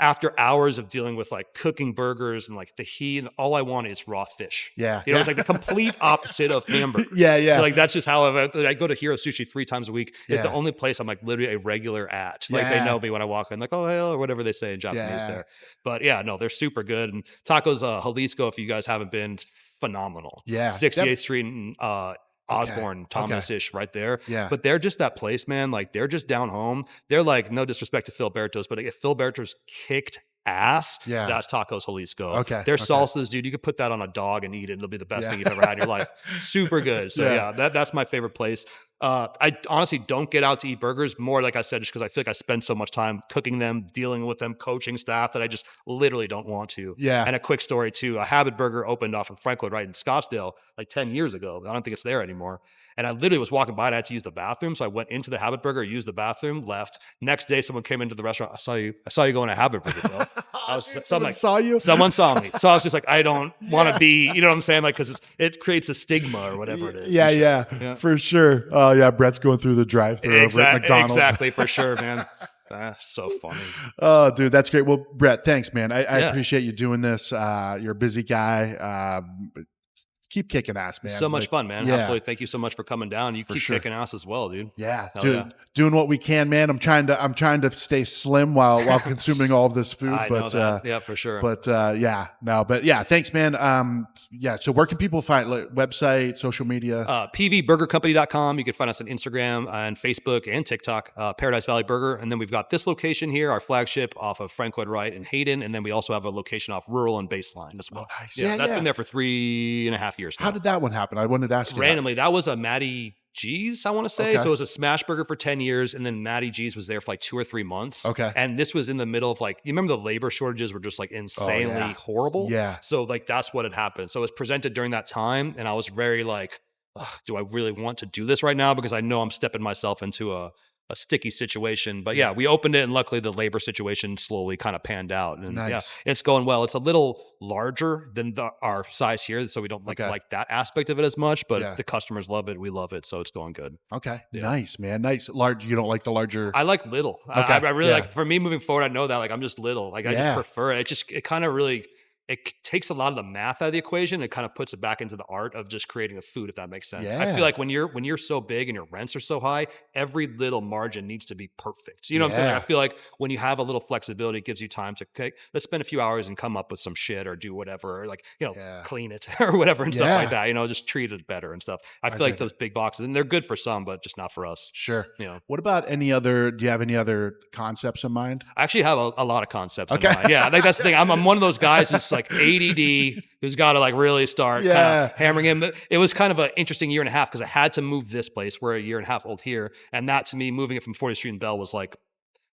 after hours of dealing with like cooking burgers and like the heat, and all I want is raw fish. Yeah. You know, it's like the complete opposite of hamburgers. Yeah. So like that's just how I go to Hero Sushi 3 times a week. Yeah. It's the only place I'm like literally a regular at. Like they know me when I walk in, like, oh, hey, or whatever they say in Japanese there. But yeah, no, they're super good. And Tacos Jalisco, if you guys haven't been, phenomenal. Yeah. 68th Street and Osborne, Thomas-ish right there. Yeah. But they're just that place, man. Like they're just down home. They're like, no disrespect to Phil Bertos, but if Phil Bertos kicked ass, that's Tacos Jalisco. Okay. Their salsas, dude, you could put that on a dog and eat it. It'll be the best thing you've ever had in your life. Super good. So that's my favorite place. I honestly don't get out to eat burgers more, like I said, just because I feel like I spend so much time cooking them, dealing with them, coaching staff that I just literally don't want to. Yeah. And a quick story too, a Habit Burger opened off in Franklin, right in Scottsdale, like 10 years ago. I don't think it's there anymore. And I literally was walking by and I had to use the bathroom. So I went into the Habit Burger, used the bathroom, left. Next day, someone came into the restaurant. I saw you going to Habit Burger, Bill. Someone saw you? Someone saw me. So I was just like, I don't want to be, you know what I'm saying? Like, because it creates a stigma or whatever it is. Yeah, for sure. Oh, yeah. Brett's going through the drive-thru over at McDonald's. Exactly, for sure, man. That's so funny. Oh, dude, that's great. Well, Brett, thanks, man. I appreciate you doing this. You're a busy guy. Keep kicking ass, man. So much fun, man. Yeah. Absolutely. Thank you so much for coming down. You keep kicking ass as well, dude. Yeah, dude. Doing what we can, man. I'm trying to stay slim while consuming all of this food. I know that. Yeah, for sure. But thanks, man. So where can people find website, social media? pvburgercompany.com. You can find us on Instagram and Facebook and TikTok, Paradise Valley Burger. And then we've got this location here, our flagship off of Frankwood Wright and Hayden. And then we also have a location off Rural and Baseline as well. Oh, nice. Yeah, that's been there for 3.5 years now. How did that one happen? I wanted to ask you. Randomly, that was a Matty G's, I want to say. Okay. So it was a smash burger for 10 years, and then Matty G's was there for like 2 or 3 months. Okay. And this was in the middle of like, you remember the labor shortages were just like insanely horrible? Yeah. So like that's what had happened. So it was presented during that time, and I was very like, do I really want to do this right now? Because I know I'm stepping myself into a sticky situation. But yeah, we opened it, and luckily the labor situation slowly kind of panned out. And it's going well. It's a little larger than our size here, so we don't like that aspect of it as much, but the customers love it. We love it, so it's going good. Okay. Yeah. Nice, man. Nice. Large. You don't like the larger? I like little. Okay. I really like, for me moving forward, I know that like I'm just little. Like I just prefer it. It kind of really, it takes a lot of the math out of the equation. It kind of puts it back into the art of just creating a food, if that makes sense. I feel like when you're so big and your rents are so high, every little margin needs to be perfect. You know what I'm saying? I feel like when you have a little flexibility, it gives you time to, okay, let's spend a few hours and come up with some shit or do whatever, or like, clean it or whatever and stuff like that, just treat it better and stuff. I feel like those big boxes, and they're good for some, but just not for us. Sure. What about do you have any other concepts in mind? I actually have a lot of concepts in mind. Yeah, I think that's the thing. I'm one of those guys who's like ADD, who's got to like really start kind of hammering him. It was kind of an interesting 1.5 years because I had to move this place. We're 1.5 years old here. And that to me, moving it from 40th Street and Bell was like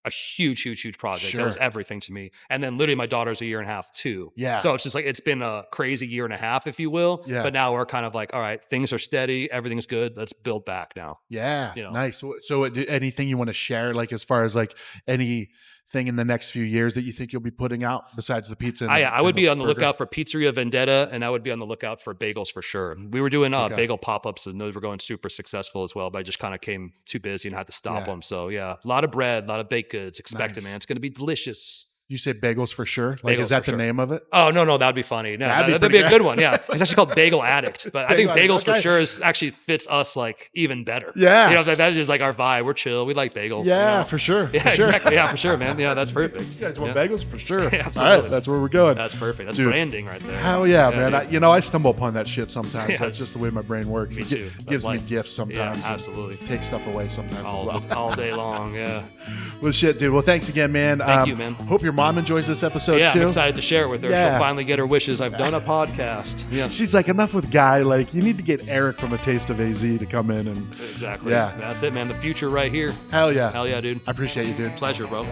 a huge project. That was everything to me. And then literally my daughter's 1.5 years too. Yeah. So it's just like, it's been a crazy 1.5 years, if you will. Yeah. But now we're kind of like, all right, things are steady. Everything's good. Let's build back now. Yeah. Nice. So anything you want to share, like as far as like anything in the next few years that you think you'll be putting out besides the pizza? I would be on the lookout for Pizzeria Vendetta, and I would be on the lookout for bagels for sure. We were doing bagel pop-ups, and those were going super successful as well, but I just kind of came too busy and had to stop them. So yeah, a lot of bread, a lot of baked goods. Expect it, man. It's going to be delicious. You say bagels for sure? Like, bagels is that the name of it? Oh, no, that'd be funny. No, that'd be a good one. Yeah. It's actually called Bagel Addict, but I think bagels for sure actually fits us like even better. Yeah. That is just like our vibe. We're chill. We like bagels. Yeah, for sure. Yeah, exactly. Yeah, for sure, man. Yeah, that's perfect. You guys want bagels for sure. Yeah, absolutely. All right, that's where we're going. That's perfect. That's branding right there. Hell yeah, man. I stumble upon that shit sometimes. Yeah. That's just the way my brain works. Me too. It gives me gifts sometimes. Yeah, absolutely. Take stuff away sometimes all day long. Yeah. Well, shit, dude. Well, thanks again, man. Thank you, man. Hope your mom enjoys this episode too. I'm excited to share it with her. She'll finally get her wishes. I've done a podcast. Yeah. She's like, enough with Guy. Like, you need to get Eric from A Taste of AZ to come in and exactly. Yeah. That's it, man. The future right here. Hell yeah. Hell yeah, dude. I appreciate you, dude. Pleasure, bro.